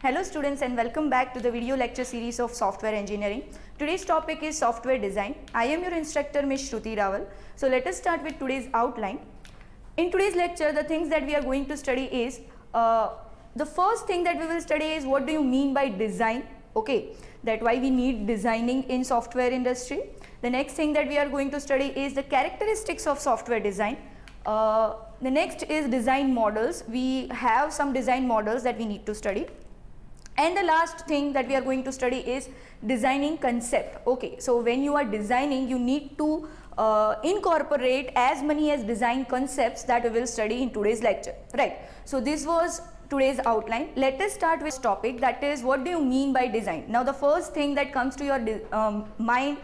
Hello students and welcome back to the video lecture series of software engineering. Today's topic is software design. I am your instructor Ms. Shruti Rawal. So let us start with today's outline. In today's lecture, the things that we are going to study is, the first thing that we will study is what do you mean by design, okay, that why we need designing in software industry. The next thing that we are going to study is the characteristics of software design. The next is design models. We have some design models that we need to study. And the last thing that we are going to study is designing concept. Okay, so when you are designing, you need to incorporate as many as design concepts that we will study in today's lecture, right? So this was today's outline. Let us start with topic, that is what do you mean by design. Now the first thing that comes to your mind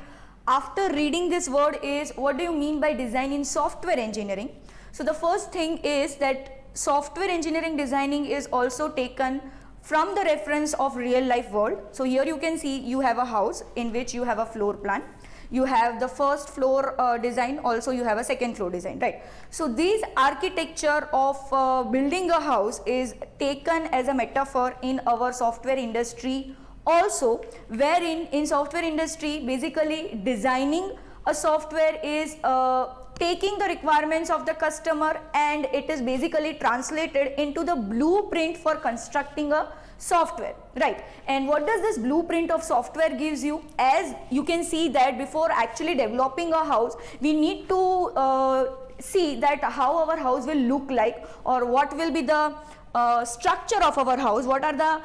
after reading this word is what do you mean by design in software engineering. So the first thing is that software engineering designing is also taken from the reference of real life world. So here you can see you have a house in which you have a floor plan. You have the first floor design, also you have a second floor design, right? So this architecture of building a house is taken as a metaphor in our software industry also, wherein in software industry basically designing a software is taking the requirements of the customer and it is basically translated into the blueprint for constructing a software, right? And what does this blueprint of software gives you? As you can see that before actually developing a house, we need to see that how our house will look like, or what will be the structure of our house, what are the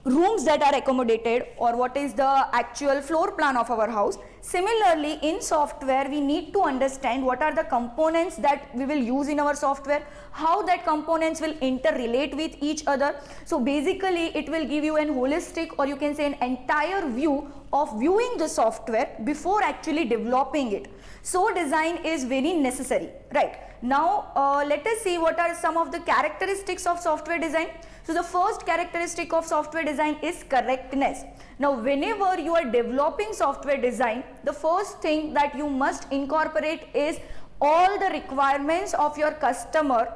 rooms that are accommodated, or what is the actual floor plan of our house. Similarly, in software we need to understand what are the components that we will use in our software, how that components will interrelate with each other. So basically it will give you an holistic, or you can say an entire view of viewing the software before actually developing it. So design is very necessary, right? Now let us see what are some of the characteristics of software design. So the first characteristic of software design is correctness. Now whenever you are developing software design, the first thing that you must incorporate is all the requirements of your customer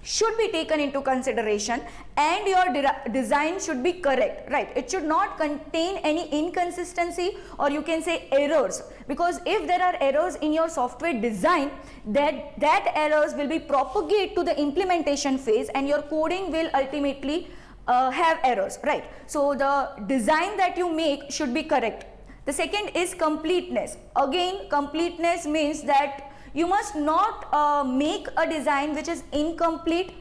should be taken into consideration, and your design should be correct, right? It should not contain any inconsistency, or you can say errors, because if there are errors in your software design, that errors will be propagated to the implementation phase and your coding will ultimately have errors, right? So the design that you make should be correct. The second is completeness. Again, completeness means that you must not make a design which is incomplete,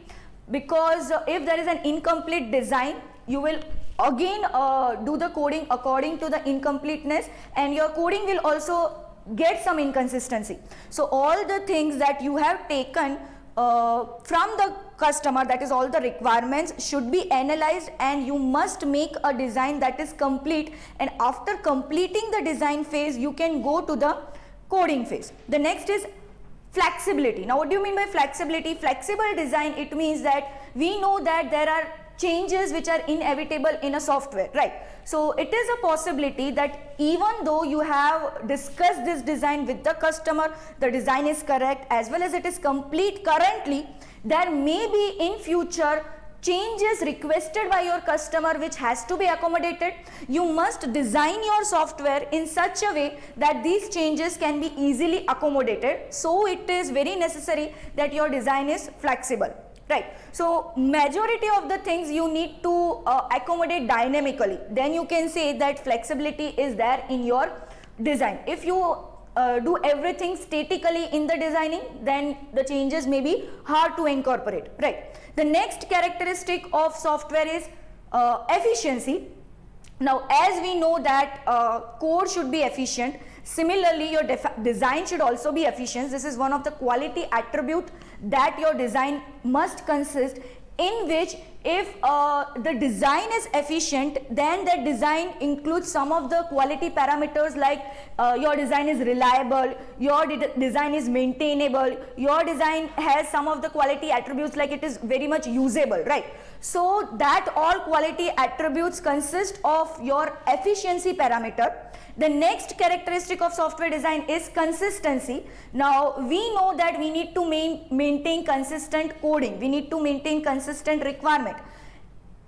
because if there is an incomplete design, you will again do the coding according to the incompleteness, and your coding will also get some inconsistency. So all the things that you have taken from the customer, that is all the requirements, should be analyzed, and you must make a design that is complete, and after completing the design phase you can go to the coding phase. The next is flexibility. Now what do you mean by flexibility? Flexible design, it means that we know that there are changes which are inevitable in a software, right? So it is a possibility that even though you have discussed this design with the customer, the design is correct as well as it is complete currently, there may be in future changes requested by your customer which has to be accommodated. You must design your software in such a way that these changes can be easily accommodated. So it is very necessary that your design is flexible, right? So majority of the things you need to accommodate dynamically. Then you can say that flexibility is there in your design. If you do everything statically in the designing, then the changes may be hard to incorporate, right? The next characteristic of software is efficiency. Now as we know that code should be efficient, similarly your design should also be efficient. This is one of the quality attribute that your design must consist, in which if the design is efficient, then that design includes some of the quality parameters like your design is reliable, your design is maintainable, your design has some of the quality attributes like it is very much usable, right? So that all quality attributes consist of your efficiency parameter. The next characteristic of software design is consistency. Now we know that we need to maintain consistent coding, we need to maintain consistent requirement.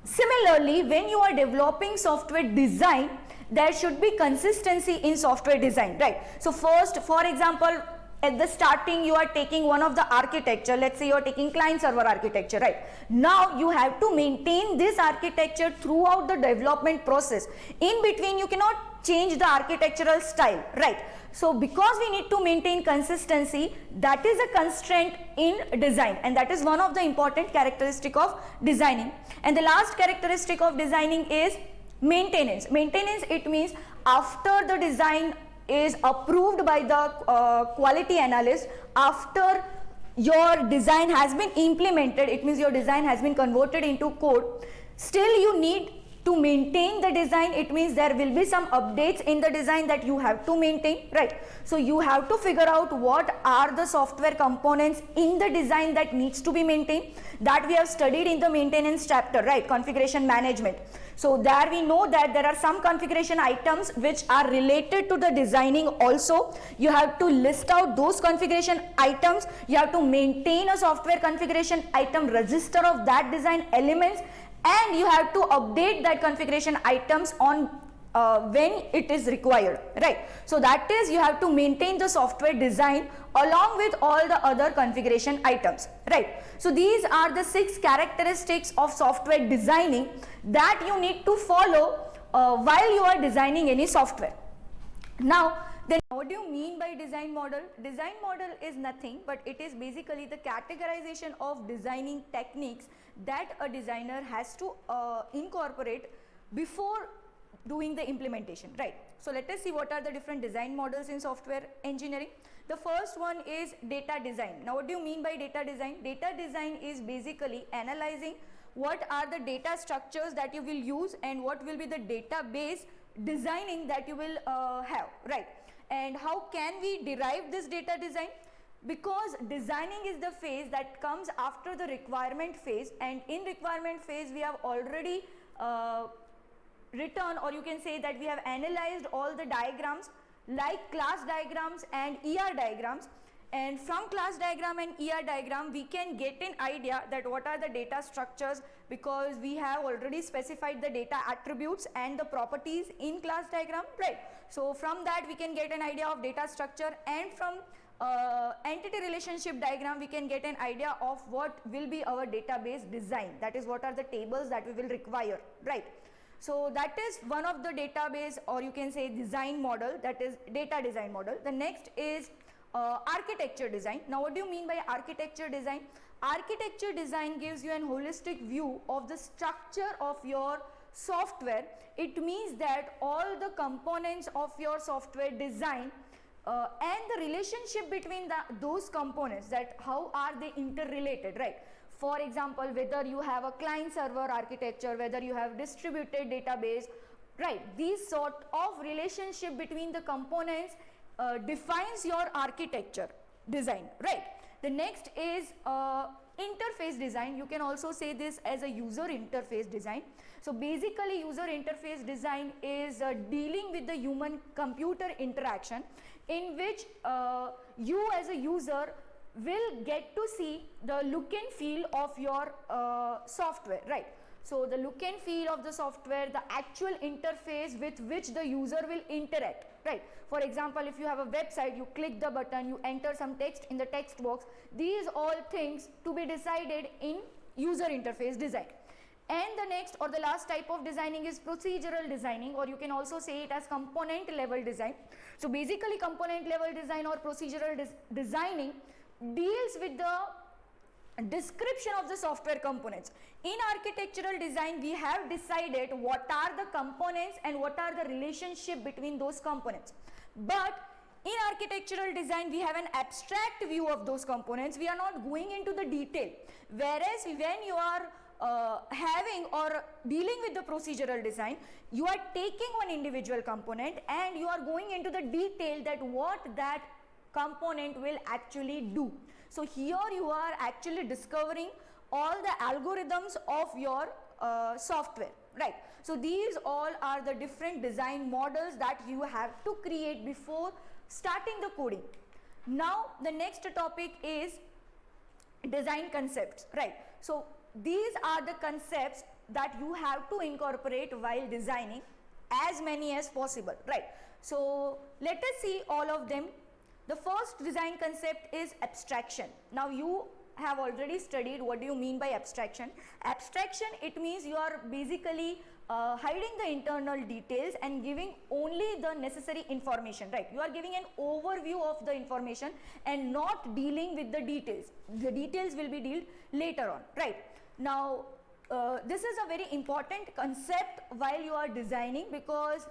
Similarly, when you are developing software design, there should be consistency in software design, right? So first, for example, at the starting you are taking one of the architecture, let's say you are taking client server architecture, right? Now you have to maintain this architecture throughout the development process. In between you cannot change the architectural style, right? So because we need to maintain consistency, that is a constraint in design, and that is one of the important characteristic of designing. And the last characteristic of designing is maintenance. Maintenance, it means after the design is approved by the quality analyst, after your design has been implemented, it means your design has been converted into code, still you need to maintain the design. It means there will be some updates in the design that you have to maintain, right? So you have to figure out what are the software components in the design that needs to be maintained, that we have studied in the maintenance chapter, right? Configuration management. So there we know that there are some configuration items which are related to the designing also. You have to list out those configuration items. You have to maintain a software configuration item register of that design elements, and you have to update that configuration items on when it is required, right? So that is, you have to maintain the software design along with all the other configuration items, right? So these are the 6 characteristics of software designing that you need to follow while you are designing any software. Now, then what do you mean by design model? Design model is nothing but it is basically the categorization of designing techniques that a designer has to incorporate before doing the implementation, right? So let us see what are the different design models in software engineering. The first one is data design. Now what do you mean by data design? Data design is basically analyzing what are the data structures that you will use and what will be the database designing that you will have, right? And how can we derive this data design? Because designing is the phase that comes after the requirement phase, and in requirement phase we have already written, or you can say that we have analyzed all the diagrams like class diagrams and ER diagrams, and from class diagram and ER diagram we can get an idea that what are the data structures, because we have already specified the data attributes and the properties in class diagram, right? So from that we can get an idea of data structure, and from entity relationship diagram we can get an idea of what will be our database design, that is what are the tables that we will require, right? So that is one of the database, or you can say design model, that is data design model. The next is architecture design. Now what do you mean by architecture design? Architecture design gives you an holistic view of the structure of your software. It means that all the components of your software design and the relationship between those components, that how are they interrelated, right? For example, whether you have a client server architecture, whether you have distributed database, right? These sort of relationship between the components defines your architecture design, right? The next is interface design. You can also say this as a user interface design. So basically user interface design is dealing with the human computer interaction, in which you as a user will get to see the look and feel of your software, right? So the look and feel of the software, the actual interface with which the user will interact, right? For example, if you have a website, you click the button, you enter some text in the text box. These all things to be decided in user interface design. And the next or the last type of designing is procedural designing, or you can also say it as component level design. So basically component level design or procedural designing deals with the description of the software components. In architectural design we have decided what are the components and what are the relationship between those components. But in architectural design we have an abstract view of those components. We are not going into the detail, whereas when you are having or dealing with the procedural design, you are taking one individual component and you are going into the detail that what that component will actually do. So here you are actually discovering all the algorithms of your software, right? So these all are the different design models that you have to create before starting the coding. Now the next topic is design concepts, right? So these are the concepts that you have to incorporate while designing, as many as possible, right? So let us see all of them. The first design concept is abstraction. Now you have already studied what do you mean by abstraction. Abstraction, it means you are basically hiding the internal details and giving only the necessary information, right? You are giving an overview of the information and not dealing with the details. The details will be dealt later on, right? Now this is a very important concept while you are designing, because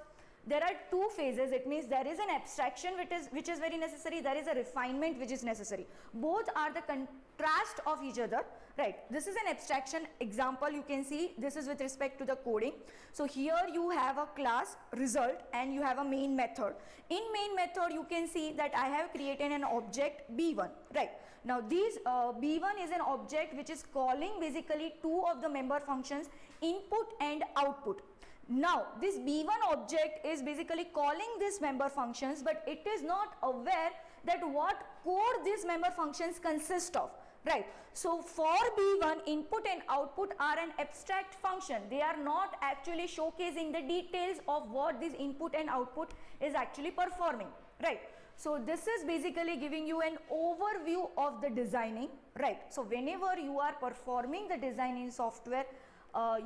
there are two phases. It means there is an abstraction which is very necessary, there is a refinement which is necessary. Both are the contrast of each other, right? This is an abstraction example. You can see this is with respect to the coding. So here you have a class result and you have a main method. In main method you can see that I have created an object B1, right? Now these B1 is an object which is calling basically two of the member functions, input and output. Now this B1 object is basically calling these member functions, but it is not aware that what code these member functions consist of, right? So for B1, input and output are an abstract function. They are not actually showcasing the details of what this input and output is actually performing, right? So this is basically giving you an overview of the designing, right? So whenever you are performing the design in software,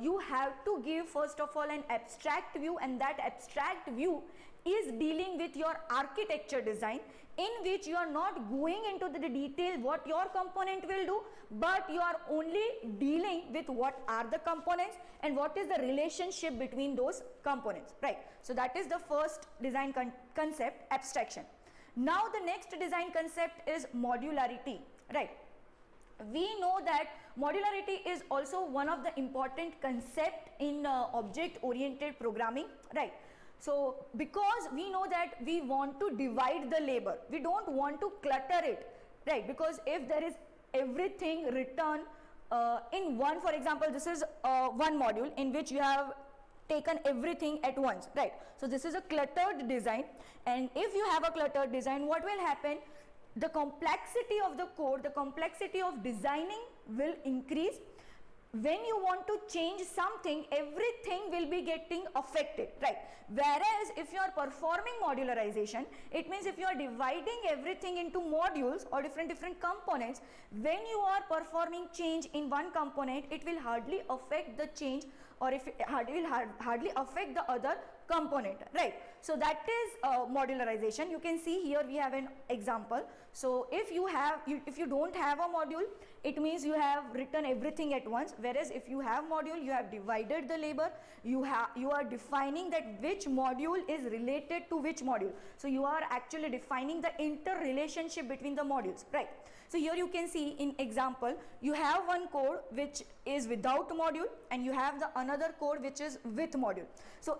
you have to give first of all an abstract view, and that abstract view is dealing with your architecture design, in which you are not going into the detail what your component will do, but you are only dealing with what are the components and what is the relationship between those components, right? So that is the first design concept, abstraction. Now the next design concept is modularity, right? We know that modularity is also one of the important concept in object oriented programming, right? So because we know that we want to divide the labor, we don't want to clutter it, right? Because if there is everything written in one, for example, this is one module in which you have taken everything at once, right? So this is a cluttered design, and if you have a cluttered design, what will happen? The complexity of the code, the complexity of designing will increase. When you want to change something, everything will be getting affected, right? Whereas if you are performing modularization, it means if you are dividing everything into modules or different components, when you are performing change in one component, it will hardly affect the change, or if it will hardly affect the other component, right? So that is modularization. You can see here we have an example. So if you don't have a module, it means you have written everything at once, whereas if you have module, you have divided the labor, you are defining that which module is related to which module. So you are actually defining the interrelationship between the modules, right? So here you can see in example, you have one code which is without module and you have the another code which is with module. So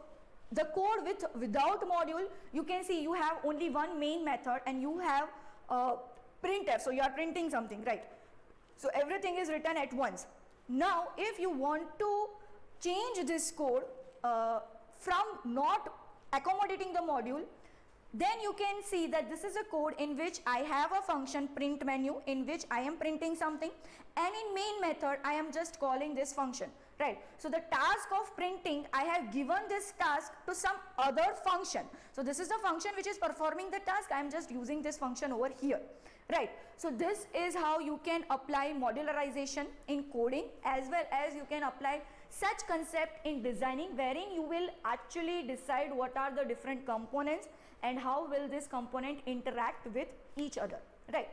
the code without module, you can see you have only one main method and you have printf, so you are printing something, right? So everything is written at once. Now if you want to change this code from not accommodating the module, then you can see that this is a code in which I have a function print menu in which I am printing something, and in main method I am just calling this function, right? So the task of printing, I have given this task to some other function. So this is the function which is performing the task, I am just using this function over here, right? So this is how you can apply modularization in coding, as well as you can apply such concept in designing, wherein you will actually decide what are the different components and how will this component interact with each other, right?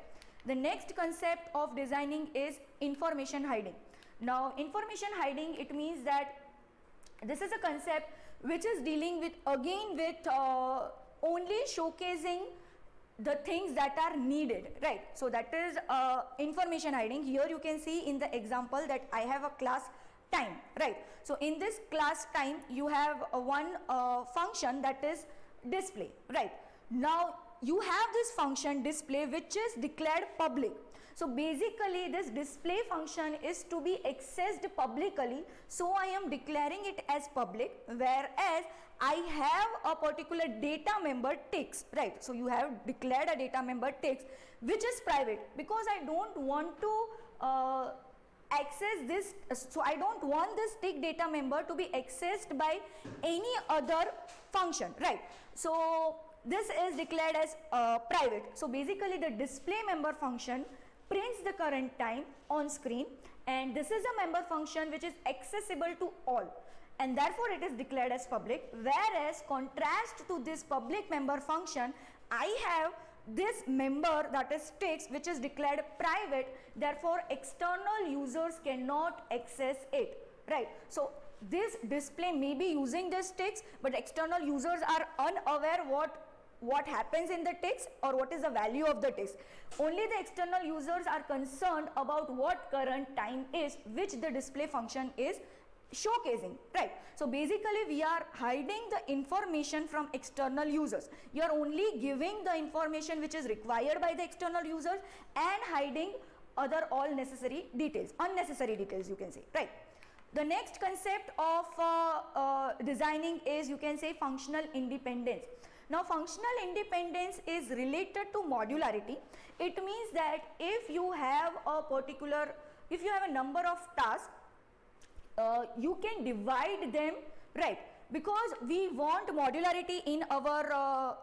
The next concept of designing is information hiding. Now information hiding, it means that this is a concept which is dealing with again with only showcasing the things that are needed, right? So that is information hiding. Here you can see in the example that I have a class time, right? So in this class time you have one function that is display, right? Now you have this function display which is declared public. So basically this display function is to be accessed publicly, so I am declaring it as public, whereas I have a particular data member text, right? So you have declared a data member text which is private, because I don't want to access this, so I don't want this tick data member to be accessed by any other function, right? So this is declared as private. So basically the display member function prints the current time on screen, and this is a member function which is accessible to all, and therefore it is declared as public. Whereas contrast to this public member function, I have this member, that is ticks, which is declared private, therefore external users cannot access it, right? So this display may be using this ticks, but external users are unaware what happens in the ticks or what is the value of the ticks. Only the external users are concerned about what current time is, which the display function is showcasing, right? So basically we are hiding the information from external users. You are only giving the information which is required by the external users and hiding other all necessary details, unnecessary details, you can say, right? The next concept of designing is, you can say, functional independence. Now functional independence is related to modularity. It means that if you have a number of tasks, you can divide them, right? Because we want modularity in our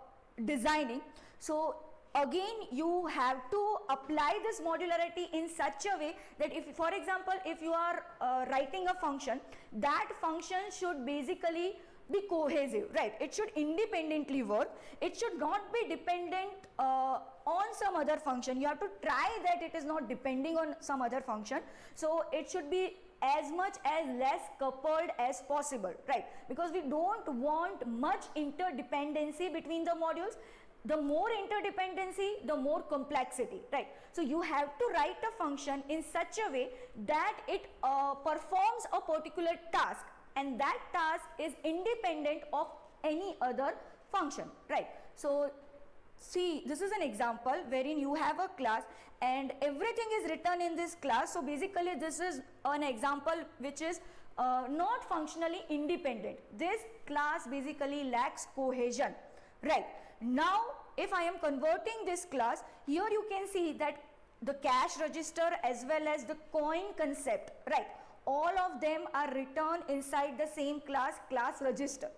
designing. So again you have to apply this modularity in such a way that if, for example, if you are writing a function, that function should basically be cohesive, right? It should independently work. It should not be dependent on some other function. You have to try that it is not depending on some other function. So it should be as much as less coupled as possible, right? Because we don't want much interdependency between the modules. The more interdependency, the more complexity, right? So you have to write a function in such a way that it performs a particular task, and that task is independent of any other function, right? So see, this is an example wherein you have a class and everything is written in this class. So basically this is an example which is not functionally independent. This class basically lacks cohesion, right? Now if I am converting this class, here you can see that the cash register as well as the coin concept, right? All of them are written inside the same class register.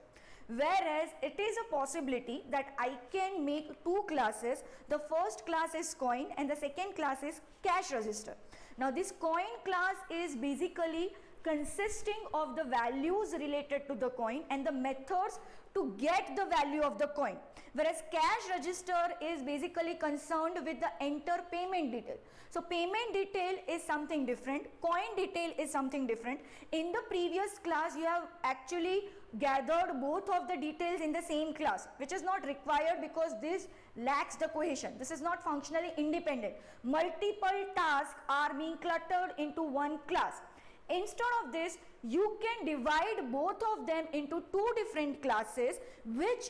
Whereas it is a possibility that I can make two classes. The first class is coin and the second class is cash register. Now this coin class is basically consisting of the values related to the coin and the methods to get the value of the coin, whereas cash register is basically concerned with the enter payment detail. So payment detail is something different, coin detail is something different. In the previous class you have actually gathered both of the details in the same class, which is not required because this lacks the cohesion. This is not functionally independent. Multiple tasks are being cluttered into one class. Instead of this, you can divide both of them into two different classes, which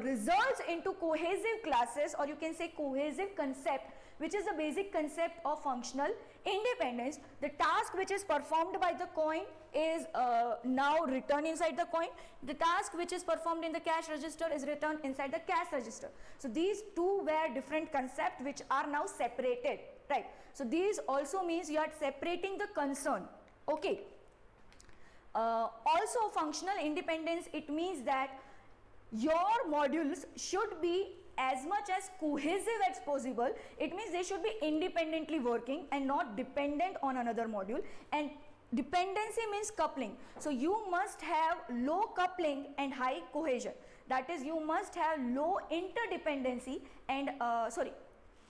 results into cohesive classes, or you can say cohesive concept, which is the basic concept of functional independence. The task which is performed by the coin is now written inside the coin. The task which is performed in the cash register is written inside the cash register. So these two were different concepts which are now separated, right? So these also means you are separating the concern. Okay. Also functional independence, it means that your modules should be as much as cohesive as possible. It means they should be independently working and not dependent on another module. And dependency means coupling. So you must have low coupling and high cohesion. That is, you must have low interdependency and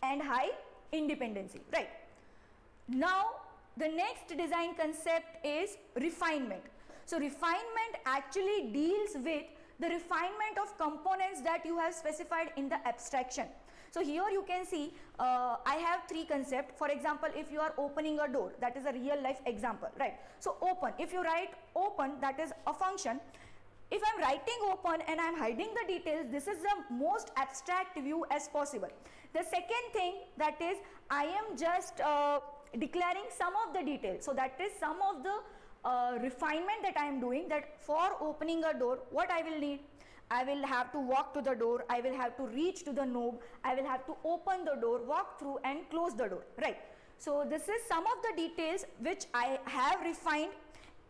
and high independency, right? Now the next design concept is refinement. So refinement actually deals with the refinement of components that you have specified in the abstraction. So here you can see I have three concepts. For example, if you are opening a door, that is a real life example, right? So open, if you write open, that is a function. If I am writing open and I am hiding the details, this is the most abstract view as possible. The second thing, that is I am just declaring some of the details. So that is some of the refinement that I am doing, that for opening a door, what I will need? I will have to walk to the door, I will have to reach to the knob, I will have to open the door, walk through and close the door, right? So this is some of the details which I have refined,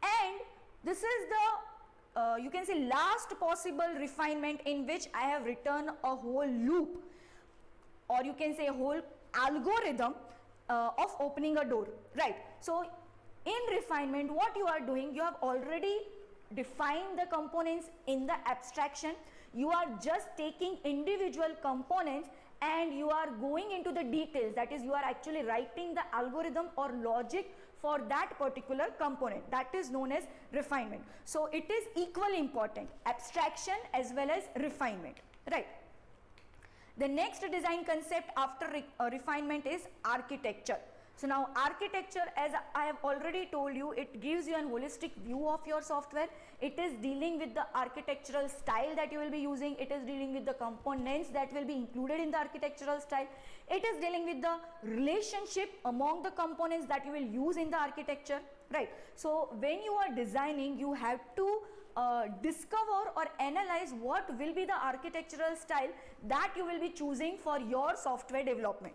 and this is the you can say last possible refinement in which I have written a whole loop, or you can say a whole algorithm of opening a door, right? So in refinement, what you are doing, you have already defined the components in the abstraction. You are just taking individual components and you are going into the details, that is, you are actually writing the algorithm or logic for that particular component. That is known as refinement. So it is equally important, abstraction as well as refinement, right? The next design concept after refinement is architecture. So now architecture, as I have already told you, it gives you a holistic view of your software. It is dealing with the architectural style that you will be using. It is dealing with the components that will be included in the architectural style. It is dealing with the relationship among the components that you will use in the architecture, right? So when you are designing, you have to discover or analyze what will be the architectural style that you will be choosing for your software development.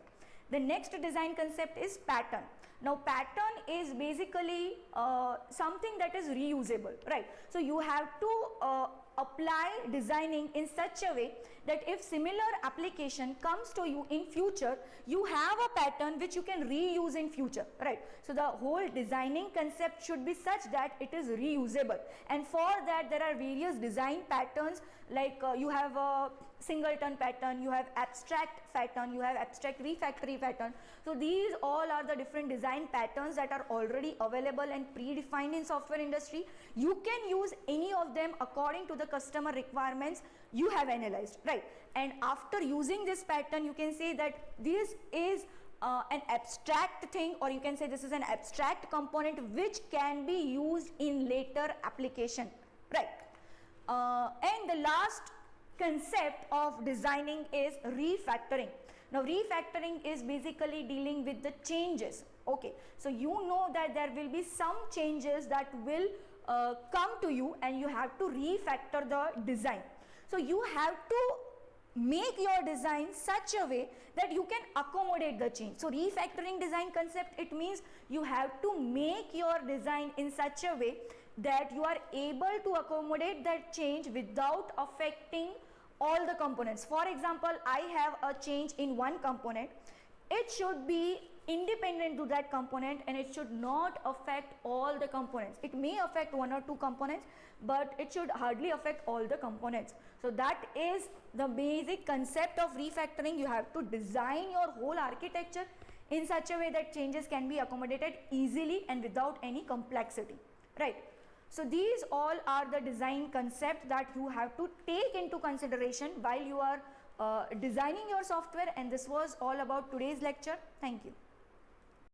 The next design concept is pattern. Now pattern is basically something that is reusable, right? So you have to apply designing in such a way that if similar application comes to you in future, you have a pattern which you can reuse in future, right? So the whole designing concept should be such that it is reusable, and for that there are various design patterns, like you have a singleton pattern, you have abstract pattern, you have abstract refactory pattern. So these all are the different design patterns that are already available and predefined in software industry. You can use any of them according to the customer requirements you have analyzed, right? And after using this pattern, you can say that this is an abstract thing, or you can say this is an abstract component which can be used in later application, right? And the last concept of designing is refactoring. Now refactoring is basically dealing with the changes. Okay, so you know that there will be some changes that will come to you and you have to refactor the design. So you have to make your design such a way that you can accommodate the change. So refactoring design concept, it means you have to make your design in such a way that you are able to accommodate that change without affecting all the components. For example, I have a change in one component. It should be independent to that component and it should not affect all the components. It may affect one or two components, but it should hardly affect all the components. So that is the basic concept of refactoring. You have to design your whole architecture in such a way that changes can be accommodated easily and without any complexity, right? So these all are the design concepts that you have to take into consideration while you are designing your software, and this was all about today's lecture. Thank you.